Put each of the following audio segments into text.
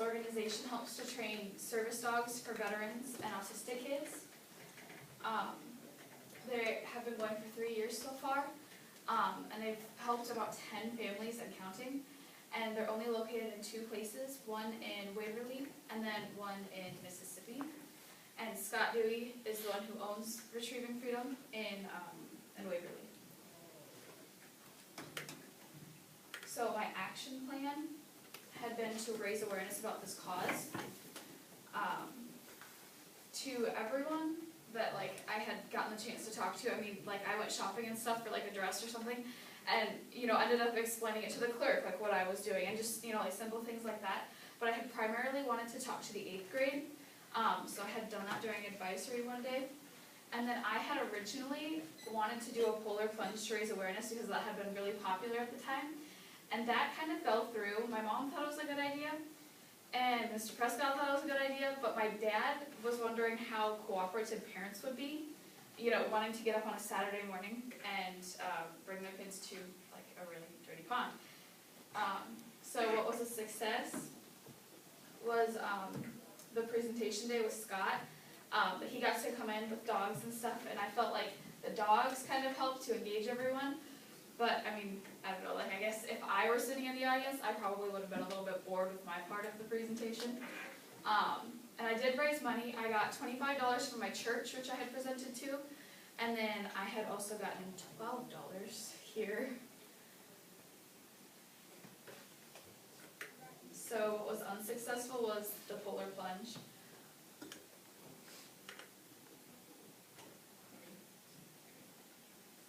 organization helps to train service dogs for veterans and autistic kids. They have been going for 3 years so far, and they've helped about 10 families and counting. And they're only located in 2 places, one in Waverly and then one in Mississippi. And Scott Dewey is the one who owns Retrieving Freedom in Waverly. So my action plan had been to raise awareness about this cause to everyone that like I had gotten the chance to talk to. I mean, like I went shopping and stuff for like a dress or something, and ended up explaining it to the clerk like what I was doing and just like simple things like that. But I had primarily wanted to talk to the 8th grade, so I had done that during advisory one day. And then I had originally wanted to do a polar plunge to raise awareness because that had been really popular at the time. And that kind of fell through. My mom thought it was a good idea, and Mr. Prescott thought it was a good idea, but my dad was wondering how cooperative parents would be, wanting to get up on a Saturday morning and bring their kids to like a really dirty pond. So what was a success was the presentation day with Scott. He got to come in with dogs and stuff, and I felt like the dogs kind of helped to engage everyone. But I mean, I don't know, like I guess if I were sitting in the audience, I probably would have been a little bit bored with my part of the presentation. And I did raise money. I got $25 from my church, which I had presented to, and then I had also gotten $12 here. So what was unsuccessful was the polar plunge.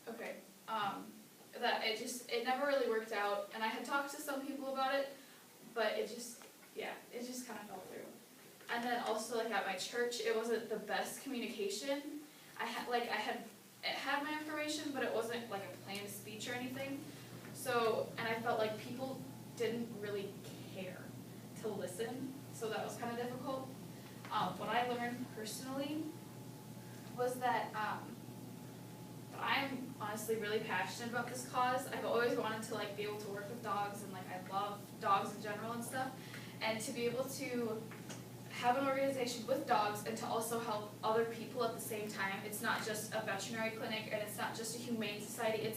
Okay. It never really worked out, and I had talked to some people about it, but it just kind of fell through. And then also, like at my church, it wasn't the best communication. It had my information, but it wasn't like a planned speech or anything. So, and I felt like people didn't really care to listen, so that was kind of difficult. What I learned personally was that I'm honestly really passionate about this cause. I've always wanted to like be able to work with dogs, and like I love dogs in general and stuff. And to be able to have an organization with dogs and to also help other people at the same time. It's not just a veterinary clinic, and it's not just a humane society.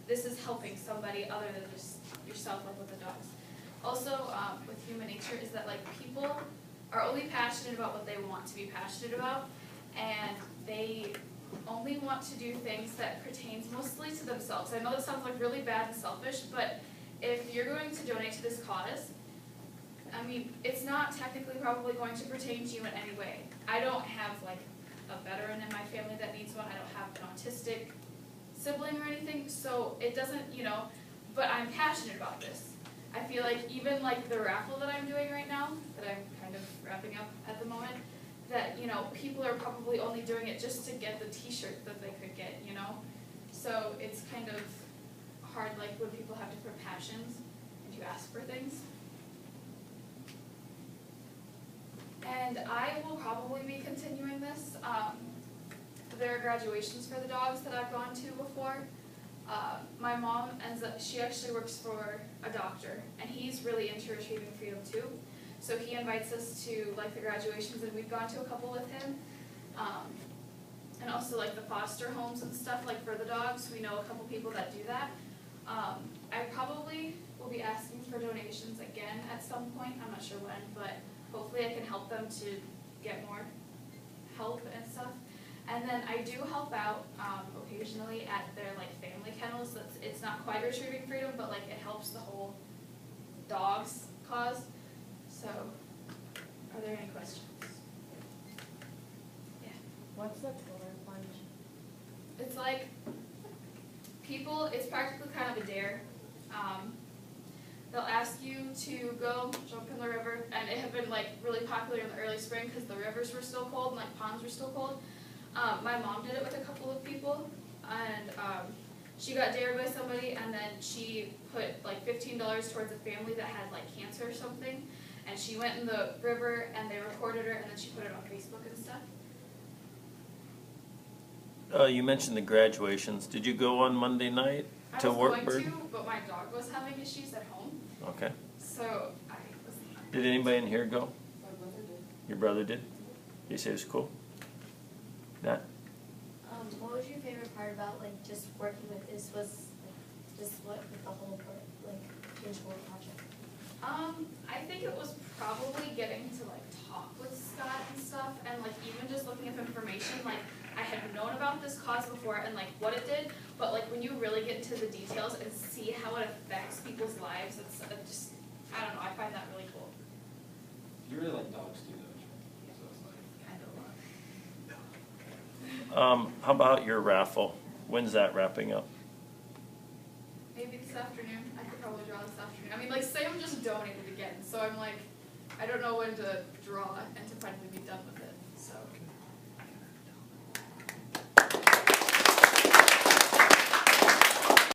This is helping somebody other than just yourself, like with the dogs. Also, with human nature is that like people are only passionate about what they want to be passionate about, and they only want to do things that pertains mostly to themselves. I know that sounds like really bad and selfish, but if you're going to donate to this cause, I mean, it's not technically probably going to pertain to you in any way. I don't have like a veteran in my family that needs one. I don't have an autistic sibling or anything, so it doesn't, but I'm passionate about this. I feel like even like the raffle that I'm doing right now, that I'm kind of wrapping up at the moment, that, people are probably only doing it just to get the t-shirt that they could get, So it's kind of hard, like, when people have different passions and you ask for things. And I will probably be continuing this. There are graduations for the dogs that I've gone to before. My mom she actually works for a doctor, and he's really into Retrieving Freedom too. So he invites us to like the graduations, and we've gone to a couple with him. And also like the foster homes and stuff, like for the dogs, we know a couple people that do that. I probably will be asking for donations again at some point. I'm not sure when, but hopefully I can help them to get more help and stuff. And then I do help out occasionally at their like family kennels. It's not quite Retrieving Freedom, but like it helps the whole dogs cause. So, are there any questions? Yeah. What's the polar plunge? It's like it's practically kind of a dare. They'll ask you to go jump in the river, and it had been like really popular in the early spring because the rivers were still cold and like ponds were still cold. My mom did it with a couple of people, and she got dared by somebody, and then she put like $15 towards a family that had like cancer or something, and she went in the river and they recorded her, and then she put it on Facebook and stuff. You mentioned the graduations. Did you go on Monday night to Wartburg? I was going to, but my dog was having issues at home. Okay. So I was not Did anybody in here go? My brother did. Your brother did? Did you say it was cool? Nat? What was your favorite part about like just working with this was like just what with the whole like visual project? I think it was probably getting to like talk with Scott and stuff, and like even just looking up information, like I had known about this cause before and like what it did, but like when you really get into the details and see how it affects people's lives, it's just, I don't know, I find that really cool. You really like dogs too, don't you? So it's like. Kind of. How about your raffle? When's that wrapping up? Maybe this afternoon, I could probably draw this afternoon. I mean, like Sam just donated again, so I'm like, I don't know when to draw and to finally be done with